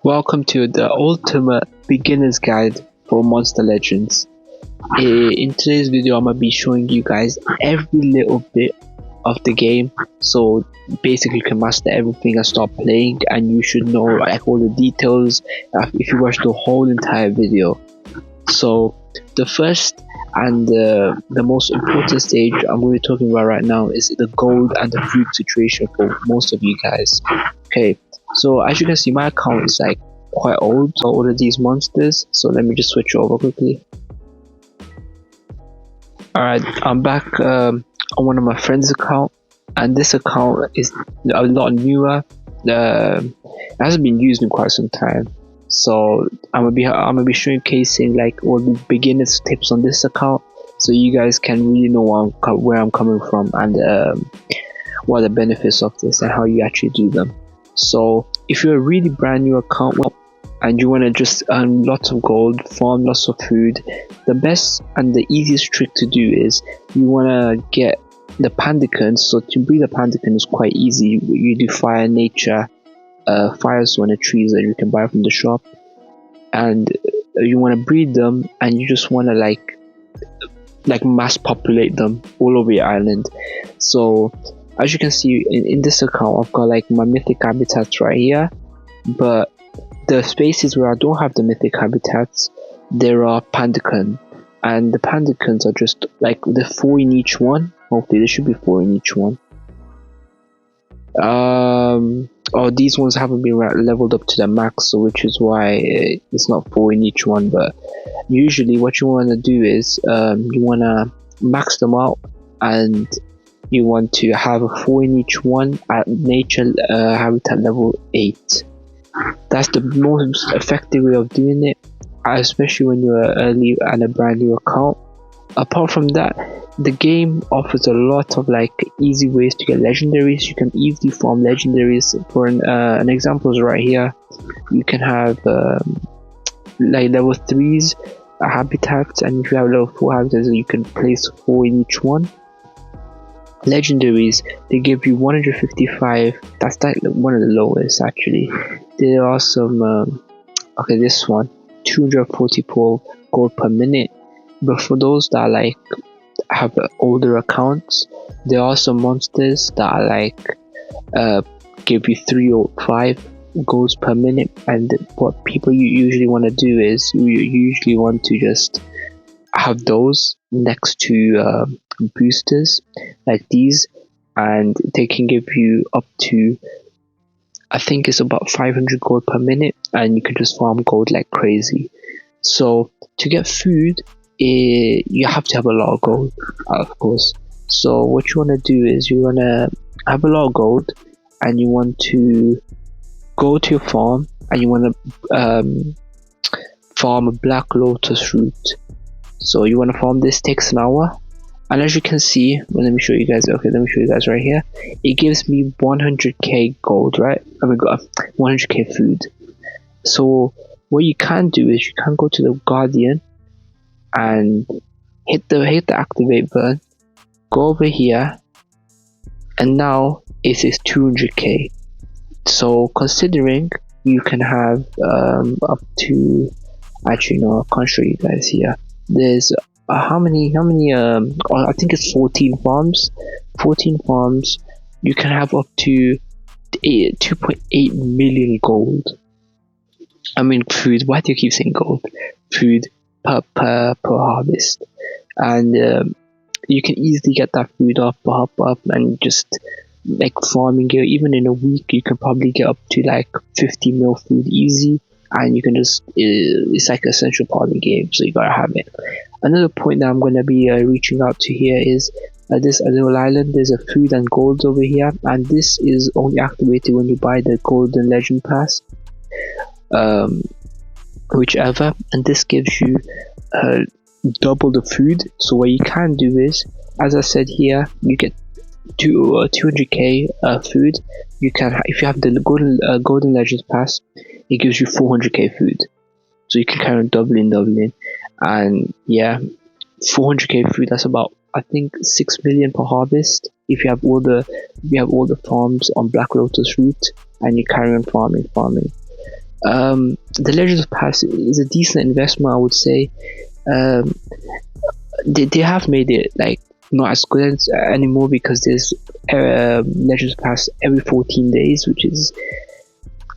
Welcome to the ultimate beginner's guide for Monster Legends. In today's video, I'm gonna be showing you guys every little bit of the game, so basically you can master everything and start playing, and you should know like all the details if you watch the whole entire video. So the first and the most important stage I'm going to be talking about right now is the gold and the food situation for most of you guys. Okay, so as you can see, my account is like quite old for all of these monsters, so let me just switch over quickly. Alright, I'm back on one of my friend's account, and this account is a lot newer. It hasn't been used in quite some time, so I'm gonna be showcasing like all the beginners tips on this account, so you guys can really know where I'm coming from and what are the benefits of this and how you actually do them. So if you're a really brand new account and you want to just earn lots of gold, farm lots of food, the best and the easiest trick to do is you want to get the pandicons. So to breed a pandacan is quite easy. You do fire, nature, fire zone trees that you can buy from the shop, and you want to breed them, and you just want to like mass populate them all over your island. So as you can see in this account, I've got like my mythic habitats right here, but the spaces where I don't have the mythic habitats, there are pandicon, and the pandicons are just like the 4 in each one. Hopefully there should be 4 in each one. Oh, these ones haven't been leveled up to the max, so which is why it's not 4 in each one. But usually what you want to do is you want to max them out, and you want to have a 4 in each one at nature habitat level 8. That's the most effective way of doing it, especially when you're early and a brand new account. Apart from that, the game offers a lot of like easy ways to get legendaries. You can easily farm legendaries. For an example is right here. You can have like level 3s habitats, and if you have level 4 habitats, you can place 4 in each one. Legendaries, they give you 155. That's like one of the lowest actually. There are some okay, this one 244 gold per minute, but for those that like have older accounts, there are some monsters that are like give you 3 or 5 golds per minute. And what people usually want to do is you usually want to just have those next to boosters like these, and they can give you up to, I think it's about 500 gold per minute, and you can just farm gold like crazy. So to get food, you have to have a lot of gold, of course. So what you want to do is you want to have a lot of gold, and you want to go to your farm, and you want to farm a black lotus root. So you want to farm this, takes an hour, and as you can see, well, let me show you guys. Okay, let me show you guys right here. It gives me 100k gold, right? I mean, 100k food. So what you can do is you can go to the guardian and hit the activate button, go over here, and now it says 200k. So considering you can have up to, actually no, I can't show you guys here. There's how many I think it's 14 farms. 14 farms, you can have up to 2.8 million gold. I mean food, why do you keep saying gold? Food per harvest. And you can easily get that food up and just like farming it. Even in a week you can probably get up to like 50 mil food easy, and you can just it's like an essential part of the game, so you gotta have it. Another point that I'm going to be reaching out to here is this little island. There's a food and gold over here, and this is only activated when you buy the golden legend pass, whichever, and this gives you double the food. So what you can do is, as I said here, you get 200k food. You can, if you have the golden legends pass, it gives you 400k food, so you can carry on doubling, and yeah, 400k food, that's about, I think, 6 million per harvest if you have all the farms on Black Lotus route and you carry on farming. The Legends Pass is a decent investment, I would say. Um, they have made it like not as good as, anymore, because there's Legends Pass every 14 days, which is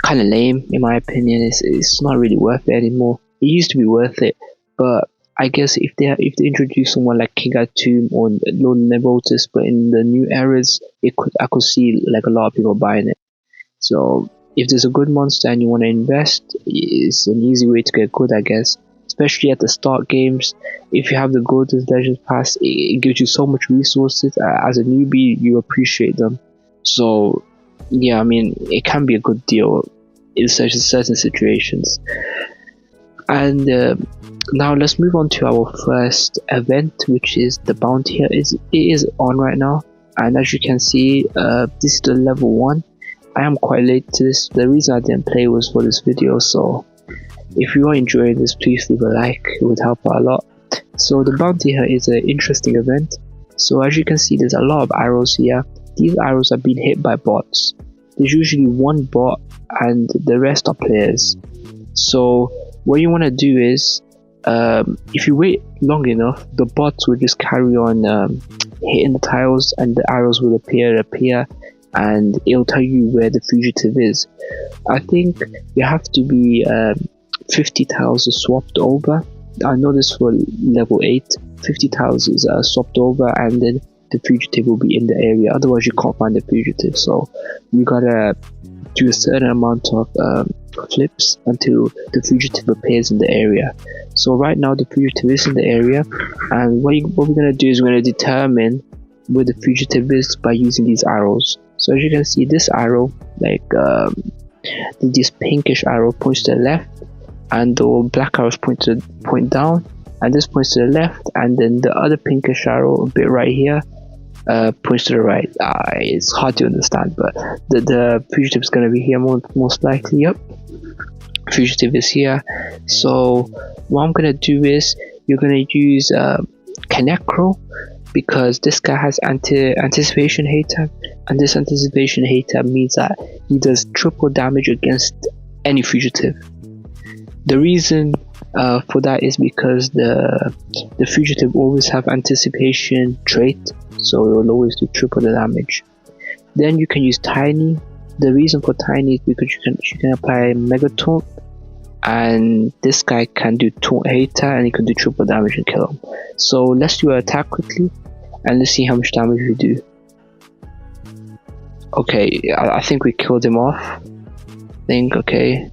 kind of lame in my opinion. It's not really worth it anymore. It used to be worth it, but I guess if they introduce someone like King Atum or Lord Nevotus, but in the new eras, I could see like a lot of people buying it. So if there's a good monster and you want to invest, it's an easy way to get good, I guess. Especially at the start games, if you have the Golden Legends Pass, it gives you so much resources. As a newbie, you appreciate them. So yeah, I mean, it can be a good deal in certain situations. And now let's move on to our first event, which is the bounty. It is on right now, and as you can see, this is the level 1. I am quite late to this. The reason I didn't play was for this video, so if you are enjoying this, please leave a like. It would help out a lot. So the bounty here is an interesting event. So as you can see, there's a lot of arrows here. These arrows are being hit by bots. There's usually one bot and the rest are players. So what you want to do is, if you wait long enough, the bots will just carry on hitting the tiles, and the arrows will appear, and it'll tell you where the fugitive is. I think you have to be 50 tiles are swapped over. I know this for level 8. 50 tiles is swapped over, and then the fugitive will be in the area. Otherwise, you can't find the fugitive. So you gotta do a certain amount of flips until the fugitive appears in the area. So right now, the fugitive is in the area, and what we're gonna do is we're gonna determine where the fugitive is by using these arrows. So as you can see, this arrow, like this pinkish arrow, points to the left, and the black arrows point down, and this points to the left, and then the other pinkish arrow a bit right here points to the right. It's hard to understand, but the fugitive is going to be here most likely. Yep, fugitive is here. So what I'm going to do is, you're going to use Canecro, because this guy has anticipation hater, and this anticipation hater means that he does triple damage against any fugitive. The reason for that is because the fugitive always have anticipation trait, so it will always do triple the damage. Then you can use Tiny. The reason for Tiny is because you can apply Mega Taunt, and this guy can do Taunt Hater, and he can do triple damage and kill him. So let's do an attack quickly, and let's see how much damage we do. Okay, I think we killed him off. Okay.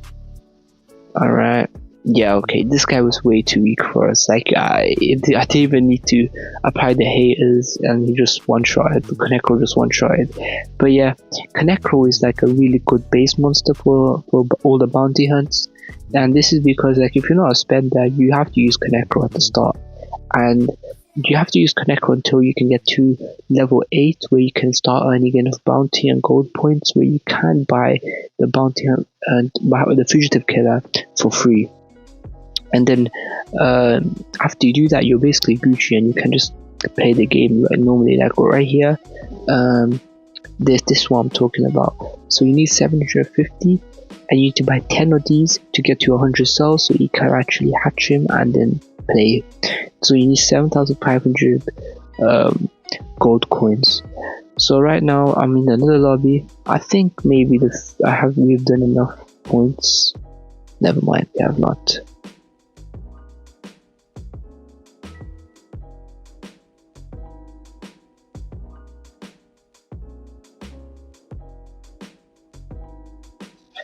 Alright. Yeah, okay, this guy was way too weak for us. Like, I didn't even need to apply the haters, and he just one-shotted. Canecro just one-shotted. But yeah, Canecro is like a really good base monster for all the bounty hunts. And this is because, like, if you're not a spender, you have to use Canecro at the start. And you have to use Canecro until you can get to level 8, where you can start earning enough bounty and gold points where you can buy the bounty hunt and buy the fugitive killer for free. And then after you do that, you're basically Gucci, and you can just play the game like normally. Like right here, this is what I'm talking about. So you need 750, and you need to buy 10 of these to get to 100 cells, so you can actually hatch him and then play. So you need 7,500 gold coins. So right now I'm in another lobby. I think maybe we've done enough points. Never mind, we have not.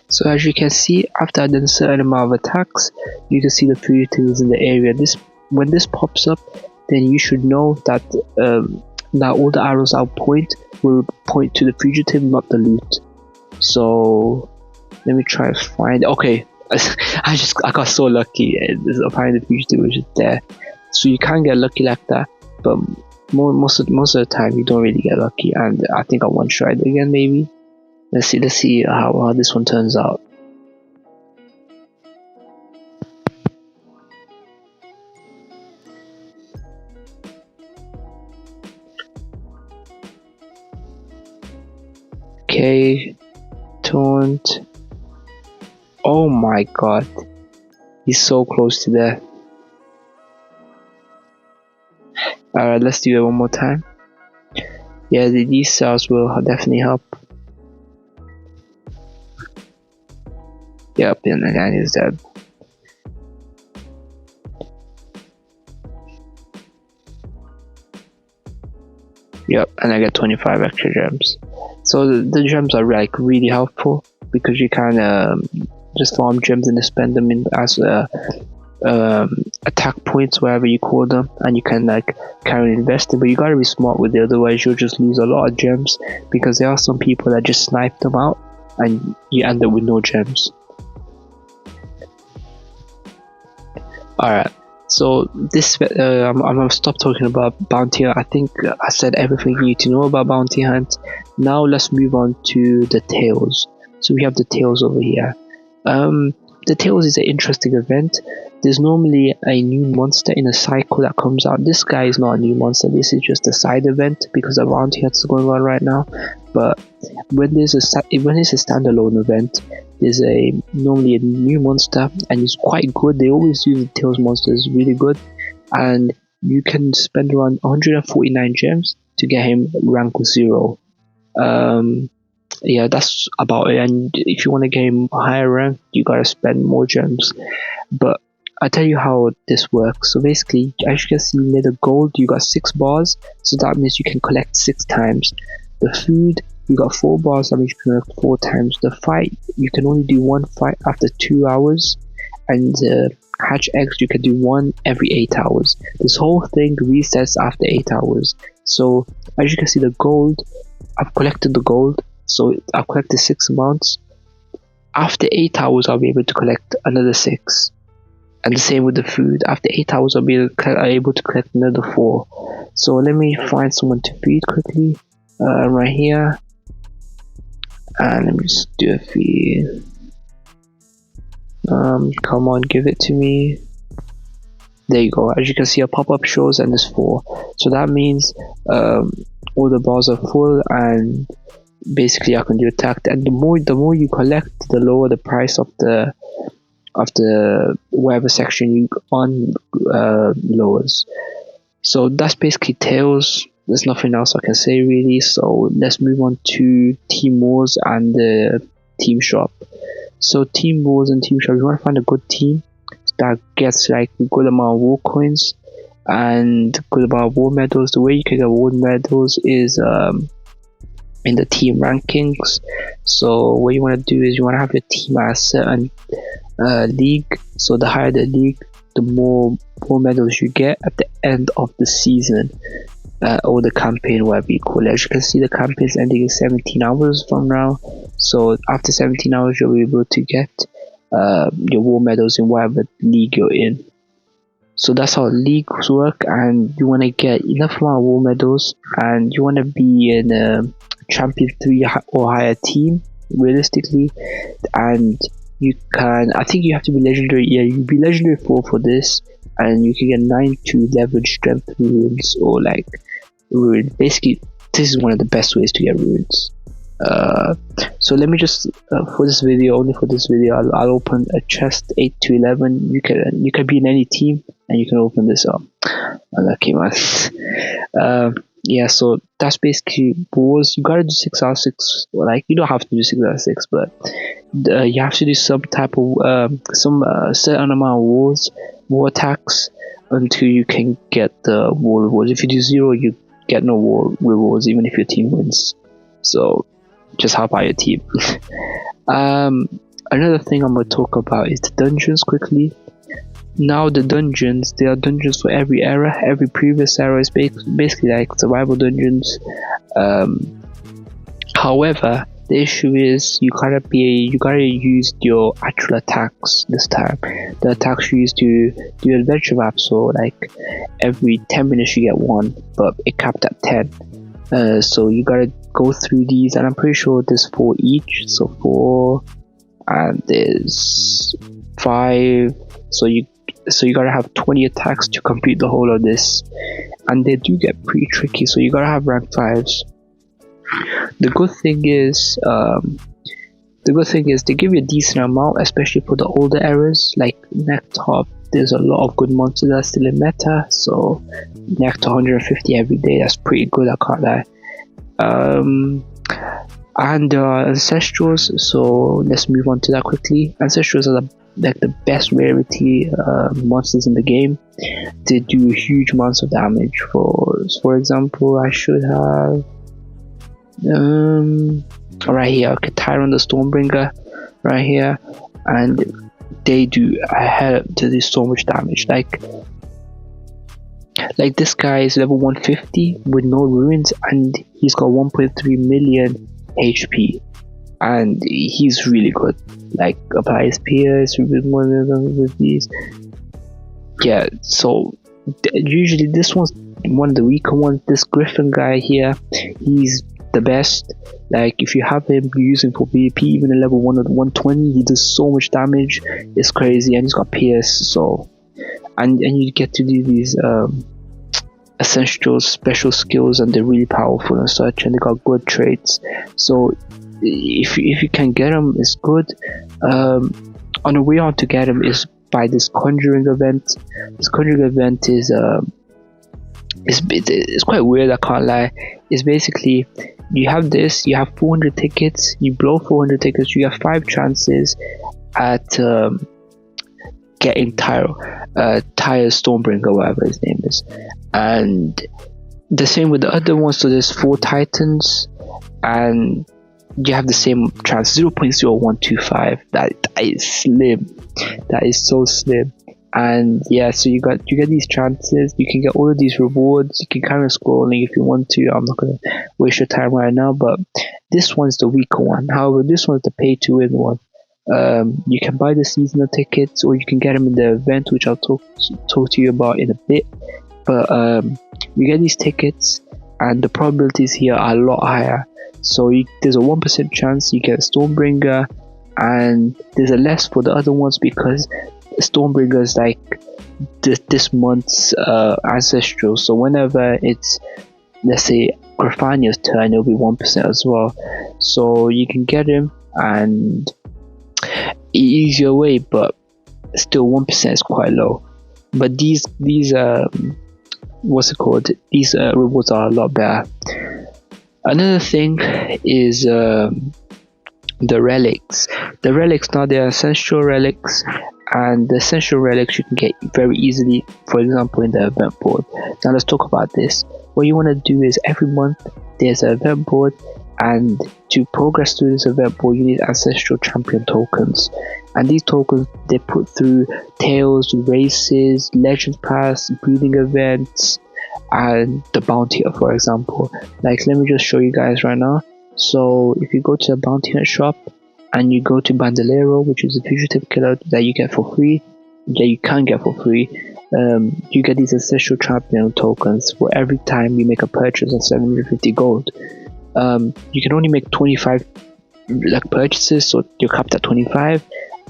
So as you can see, after I've done a certain amount of attacks, you can see the fugitives in the area. When this pops up, then you should know that now all the arrows I'll point will point to the fugitive, not the loot. So let me try to find. Okay, I got so lucky. Apparently the fugitive was just there. So you can get lucky like that, but most of the time you don't really get lucky. And I think I one-shot it again maybe. Let's see how this one turns out. Okay, taunt. Oh my god. He's so close to death. Alright, let's do it one more time. Yeah, these cells will definitely help. Yep, and the guy is dead. Yep, and I get 25 extra gems. So the gems are like really helpful because you can just farm gems and spend them in as attack points, wherever you call them, and you can like carry invest in. But you gotta be smart with it, otherwise you'll just lose a lot of gems because there are some people that just snipe them out and you end up with no gems. Alright, so this I'm gonna stop talking about bounty. I think I said everything you need to know about bounty hunt. Now let's move on to the tails. So we have the tails over here. The tails is an interesting event. There's normally a new monster in a cycle that comes out. This guy is not a new monster, this is just a side event because the bounty hunt is going on right now. But when it's a standalone event, there's normally a new monster and it's quite good. They always use the tails monster, is really good, and you can spend around 149 gems to get him rank 0. Yeah, that's about it. And if you want to get him higher rank, you gotta spend more gems. But I'll tell you how this works. So basically, as you can see near the gold, you got 6 bars, so that means you can collect 6 times. The food, you got 4 bars, that means you can collect 4 times. The fight, you can only do 1 fight after 2 hours, and hatch eggs, you can do 1 every 8 hours. This whole thing resets after 8 hours. So as you can see, the gold, I've collected the gold, so I've collected 6 amounts. After 8 hours, I'll be able to collect another 6. And the same with the food. After 8 hours, I'll be able to collect another 4. So let me find someone to feed quickly. Right here. And let me just do a feed. Come on, give it to me. There you go. As you can see, a pop-up shows and there's 4. So that means all the bars are full and basically I can do attack. And the more you collect, the lower the price of the whatever section you on lowers. So that's basically tails. There's nothing else I can say really. So let's move on to team wars and the team shop. So team wars and team shop, you want to find a good team that gets like a good amount of war coins and good amount of war medals. The way you can get war medals is in the team rankings. So what you want to do is you want to have your team at a certain league. So the higher the league, the more war medals you get at the end of the season, or the campaign, whatever you call it. As you can see, the campaign is ending in 17 hours from now. So after 17 hours, you'll be able to get your war medals in whatever league you're in. So that's how leagues work, and you want to get enough amount of war medals, and you want to be in a champion 3 or higher team realistically, and you can, I think you have to be legendary. Yeah, you be legendary 4 for this, and you can get 9 to 11 strength runes or like rune. Basically, this is one of the best ways to get runes. So let me just for this video, only for this video, I'll open a chest 8 to 11. You can be in any team and you can open this up. Unlucky man. Yeah, so that's basically wars. You gotta do 6 out of 6. Like, you don't have to do 6 out of 6, but you have to do some type of certain amount of war attacks until you can get the war rewards. If you do 0, you get no war rewards even if your team wins. So just help out your team. Another thing I'm going to talk about is the dungeons quickly. Now the dungeons, there are dungeons for every era. Every previous era is basically like survival dungeons. However, the issue is you gotta use your actual attacks this time. The attacks you use to do adventure maps, so like every 10 minutes you get 1, but it capped at 10. So you gotta go through these, and I'm pretty sure there's 4 each. So 4, and there's 5. So you gotta have 20 attacks to complete the whole of this, and they do get pretty tricky. So you gotta have rank 5s. The good thing is The good thing is they give you a decent amount, especially for the older eras, like Nectar. There's a lot of good monsters that are still in meta, so Nectar 150 every day, that's pretty good, I can't lie. And Ancestrals, so let's move on to that quickly. Ancestrals are the best rarity monsters in the game. They do huge amounts of damage. For example, I should have right here, okay, Tyron the Stormbringer right here, and they do so much damage. Like this guy is level 150 with no ruins, and he's got 1.3 million HP, and he's really good. Like apply his PS with one of them with these. Yeah, so usually this one's one of the weaker ones. This Griffin guy here, he's the best. Like if you have him, you use him for PvP, even at level 120, he does so much damage. It's crazy, and he's got PS. So and you get to do these essential special skills, and they're really powerful and such, and they got good traits. So if you can get them, it's good. On the way on to get them is by this Conjuring event. This Conjuring event is it's quite weird, I can't lie. It's basically, you have 400 tickets, you blow 400 tickets, you have 5 chances at getting Tyre Stormbringer, whatever his name is. And the same with the other ones, so there's 4 titans, and you have the same chance, 0.0125. That is slim. That is so slim. And yeah, so you get these chances. You can get all of these rewards. You can kind of scrolling if you want to. I'm not gonna waste your time right now, but this one's the weaker one. However, this one's the pay to win one. You can buy the seasonal tickets, or you can get them in the event, which I'll talk to you about in a bit. But you get these tickets, and the probabilities here are a lot higher. So there's a 1% chance you get Stormbringer, and there's a less for the other ones because Stormbringer is like this month's Ancestral. So whenever it's, let's say, Grafania's turn, it'll be 1% as well. So you can get him and ease your way, but still 1% is quite low. But these what's it called? These rewards are a lot better. Another thing is the relics. The relics, now they're essential relics, and the essential relics you can get very easily, for example, in the event board. Now let's talk about this. What you want to do is every month there's an event board, and to progress through this event board you need ancestral champion tokens, and these tokens they put through tales, races, legends pass, breeding events, and the bounty, for example. Like, let me just show you guys right now. So if you go to the bounty hunt shop and you go to Bandolero, which is a fugitive killer that you get for free, that you can get for free, you get these ancestral champion tokens for every time you make a purchase of 750 gold. You can only make 25 like purchases, so you're capped at 25,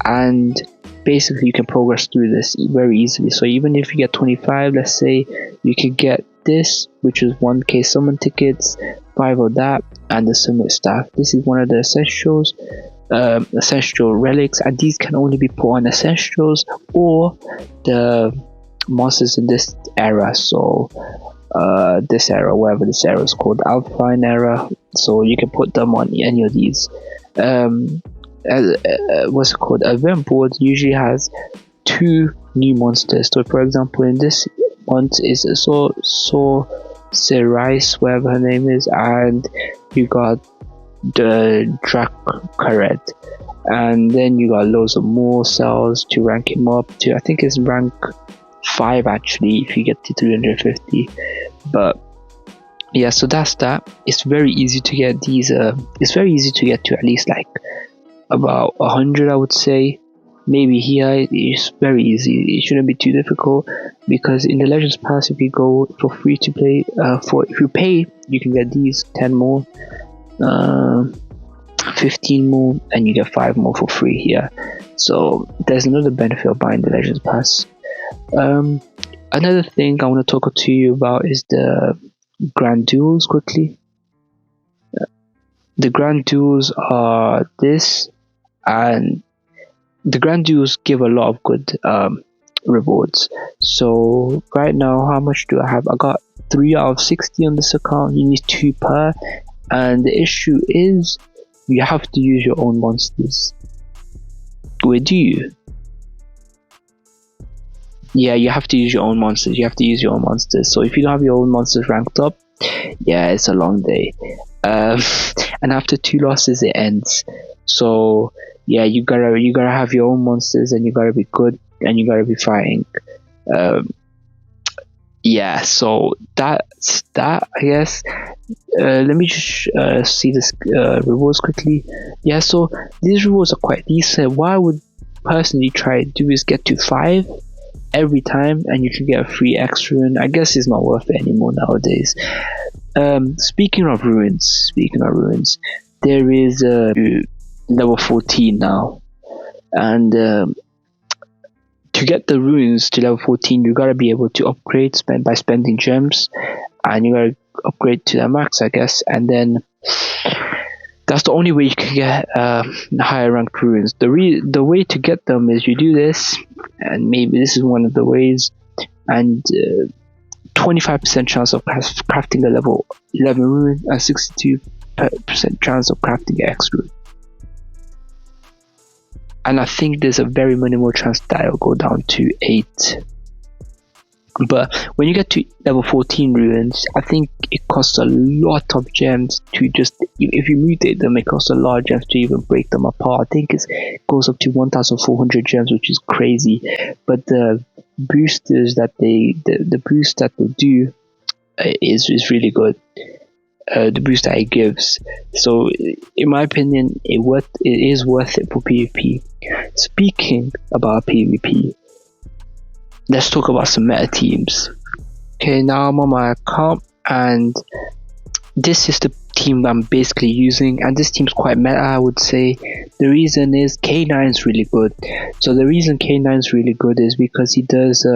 and basically you can progress through this very easily. So even if you get 25, let's say, you can get this, which is 1k summon tickets, 5 of that, and the summit staff. This is one of the essentials, essential relics, and these can only be put on essentials or the monsters in this era. So this era, whatever this era is called, Alpine era, so you can put them on any of these. What's it called? Event board usually has 2 new monsters. So for example, in this month is Cerise, whatever her name is, and you got the Dracaret, and then you got loads of more cells to rank him up to, I think it's rank 5 actually if you get to 350. But yeah, so that's that. It's very easy to get these. It's very easy to get to at least like about 100, I would say. Maybe here it's very easy. It shouldn't be too difficult, because in the Legends Pass, if you go for free to play, if you pay, you can get these 10 more, 15 more, and you get 5 more for free here. So there's another benefit of buying the Legends Pass. Another thing I want to talk to you about is the Grand Duels quickly. The Grand Duels are this. and the Grand Duels give a lot of good rewards. So right now, how much do I have? I got 3 out of 60 on this account. You need 2 per, and the issue is you have to use your own monsters. Wait, do you? Yeah, you have to use your own monsters. So if you don't have your own monsters ranked up, yeah, it's a long day. And after 2 losses, it ends. So yeah, you gotta have your own monsters, and you gotta be good, and you gotta be fighting. Yeah, so that's that, I guess. Let me just see this rewards quickly. Yeah, so these rewards are quite decent. What I would personally try to do is get to 5 every time, and you can get a free extra rune. I guess it's not worth it anymore nowadays. Speaking of ruins, there is level 14 now, and to get the runes to level 14, you gotta be able to upgrade by spending gems, and you gotta upgrade to the max, I guess, and then that's the only way you can get higher ranked runes. The way to get them is you do this, and maybe this is one of the ways, and 25% chance of crafting a level 11 rune, and 62% chance of crafting an X rune. And I think there's a very minimal chance that it'll go down to 8. But when you get to level 14 runes, I think it costs a lot of gems to just, if you mutate them, it costs a lot of gems to even break them apart. I think it goes up to 1,400 gems, which is crazy. But the boosters that the boost that they do is really good. The boost that it gives. So in my opinion, it is worth it for PvP. Speaking about PvP, let's talk about some meta teams. Okay, now I'm on my account, and this is the team I'm basically using, and this team's quite meta, I would say. The reason is K9 is really good. So the reason K9 is really good is because he does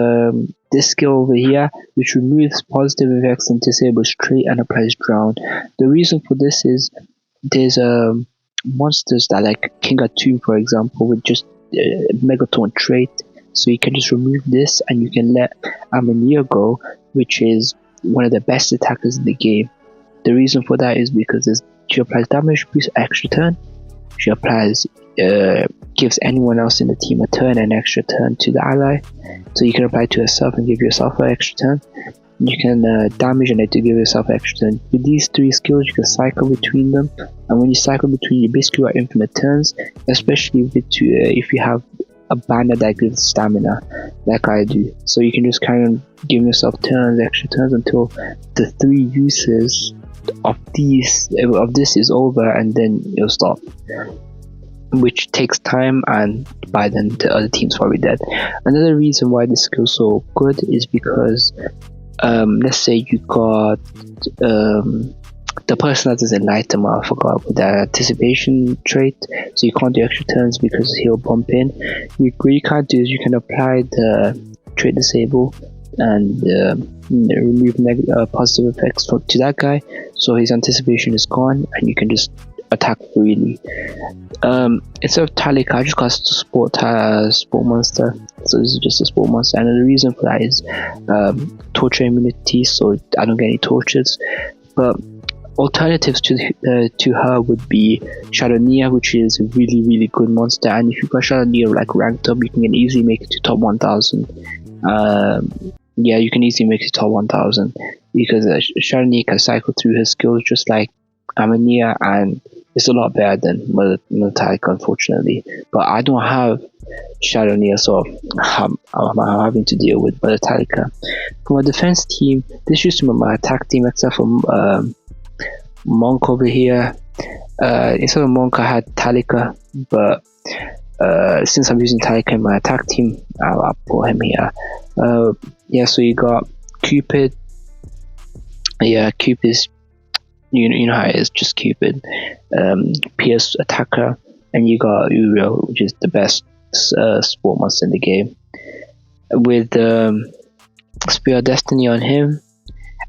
this skill over here, which removes positive effects and disables trait and applies drown. The reason for this is there's monsters that like King Atum, for example, with just Megaton trait. So you can just remove this, and you can let Amania go, which is one of the best attackers in the game. The reason for that is because she applies damage boost extra turn. She applies gives anyone else in the team a turn and extra turn to the ally. So you can apply to yourself and give yourself an extra turn. You can damage and to give yourself an extra turn. With these 3 skills, you can cycle between them, and when you cycle between, you basically got infinite turns, especially if you have a banner that gives stamina like I do. So you can just kind of give yourself extra turns until the 3 uses of this is over, and then you'll stop, which takes time, and by then the other team's probably dead. Another reason why this skill is so good is because let's say you got the person that does Enlightenment, I forgot, with the anticipation trait, so you can't do extra turns because he'll bump in. What you can't do is you can apply the trait disable and remove positive effects to that guy, so his anticipation is gone, and you can just attack freely. Instead of Talika, I just got a sport monster, so this is just a sport monster, and the reason for that is torture immunity, so I don't get any tortures. But alternatives to her would be Shadow Nia, which is a really, really good monster, and if you got Shadow Nia like ranked up, you can easily make it to top 1000. Yeah, you can easily make it to top 1000 because Shadow Nia can cycle through his skills just like Amania, and it's a lot better than Metallica, unfortunately. But I don't have Shadow Nia, so I'm having to deal with Metallica. For my defense team, this used to be my attack team, except for Monk over here. Instead of Monk, I had Talika, but since I'm using Talika in my attack team, I'll put him here. Yeah, so you got Cupid. Yeah, Cupid's, you know how it is, just Cupid. PS attacker, and you got Uriel, which is the best sport monster in the game, with Spear of Destiny on him,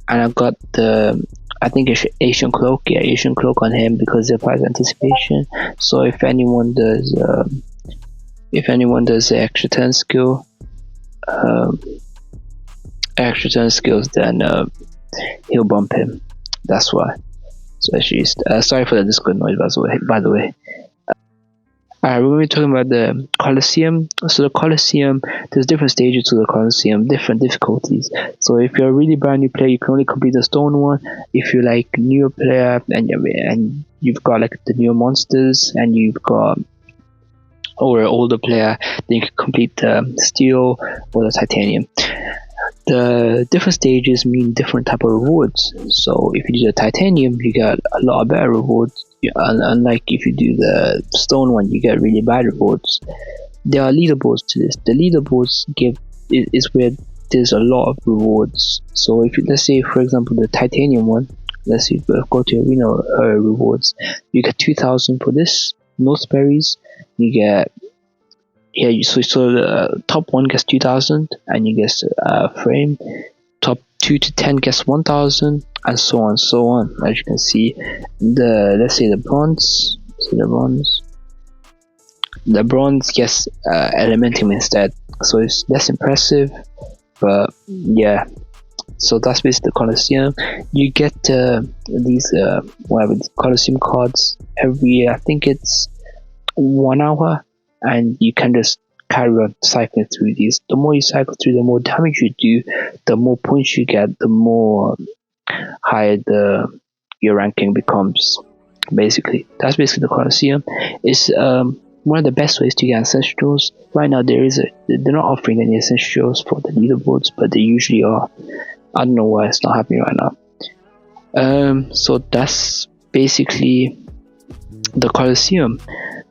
and I've got the I think it's Asian Cloak. Yeah, Asian Cloak on him because it applies anticipation. So if anyone does the extra 10 skill, skills, then he'll bump him. That's why. So actually, sorry for the Discord noise, by the way. Alright, we're going to be talking about the Colosseum. So the Colosseum, there's different stages to the Colosseum, different difficulties. So if you're a really brand new player, you can only complete the stone one. If you're like a newer player and you've got like the newer monsters and you've got, or an older player, then you can complete the steel or the titanium. The different stages mean different type of rewards. So if you do the titanium, you get a lot of better rewards. Unlike if you do the stone one, you get really bad rewards. There are leaderboards to this. The leaderboards is where there's a lot of rewards. So if you, let's say for example the titanium one, let's say you go to arena rewards, you get 2,000 for this, most berries. You get so the top 1 gets 2,000 and you get frame. Top 2 to 10 gets 1,000 and so on, so on. As you can see, let's say the bronze. So the bronze gets elementum instead, so it's less impressive. But yeah, so that's basically the Colosseum. You get these Colosseum cards every, I think it's 1 hour, and you can just carry on cycling through these. The more you cycle through, the more damage you do, the more points you get, the more higher your ranking becomes. Basically, that's basically the Colosseum. It's one of the best ways to get Ancestrals. Right now they're not offering any Ancestrals for the leaderboards, but they usually are. I don't know why it's not happening right now. So that's basically the Colosseum.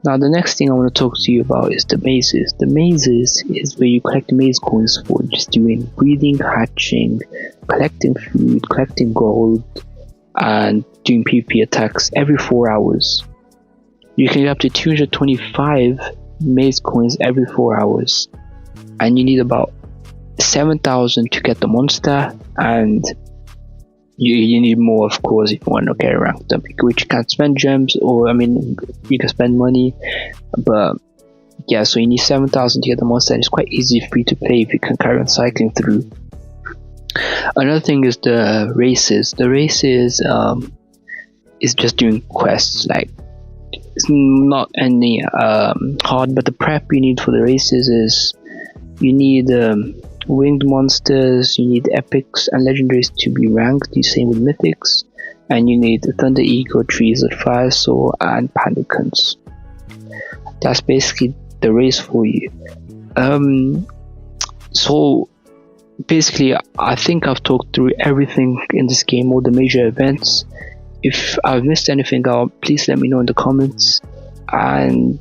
Now the next thing I want to talk to you about is the mazes. The mazes is where you collect maze coins for just doing breeding, hatching, collecting food, collecting gold, and doing PvP attacks every 4 hours. You can get up to 225 maze coins every 4 hours, and you need about 7,000 to get the monster, and you need more, of course, if you want to get ranked up, which you can spend gems, or I mean you can spend money, but yeah, so you need 7,000 to get the monster, and it's quite easy for you to play if you can carry on cycling through. Another thing is the races. The races is just doing quests. Like, it's not any hard, but the prep you need for the races is you need winged monsters, you need epics and legendaries to be ranked, the same with mythics, and you need thunder eagle, trees of fire soul, and pandicons. That's basically the race for you. So basically I think I've talked through everything in this game, all the major events. If I've missed anything out, please let me know in the comments, and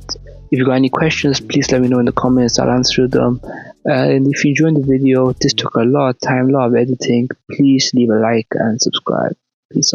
if you got any questions, please let me know in the comments. I'll answer them. And if you enjoyed the video, this took a lot of time, a lot of editing, please leave a like and subscribe.